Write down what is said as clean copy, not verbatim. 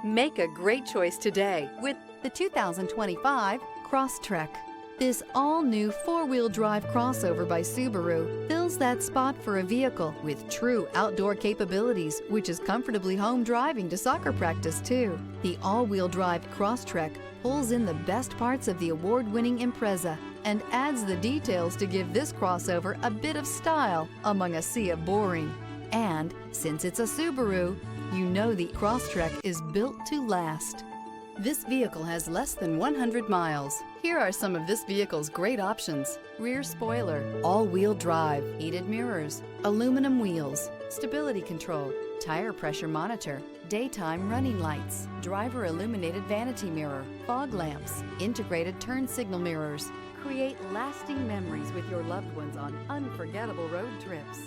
Make a great choice today with the 2025 Crosstrek. This all-new four-wheel drive crossover by Subaru fills that spot for a vehicle with true outdoor capabilities, which is comfortably home driving to soccer practice too. The all-wheel drive Crosstrek pulls in the best parts of the award-winning Impreza and adds the details to give this crossover a bit of style among a sea of boring. And since it's a Subaru, you know the Crosstrek is built to last. This vehicle has less than 100 miles. Here are some of this vehicle's great options: rear spoiler, all-wheel drive, heated mirrors, aluminum wheels, stability control, tire pressure monitor, daytime running lights, driver illuminated vanity mirror, fog lamps, integrated turn signal mirrors. Create lasting memories with your loved ones on unforgettable road trips.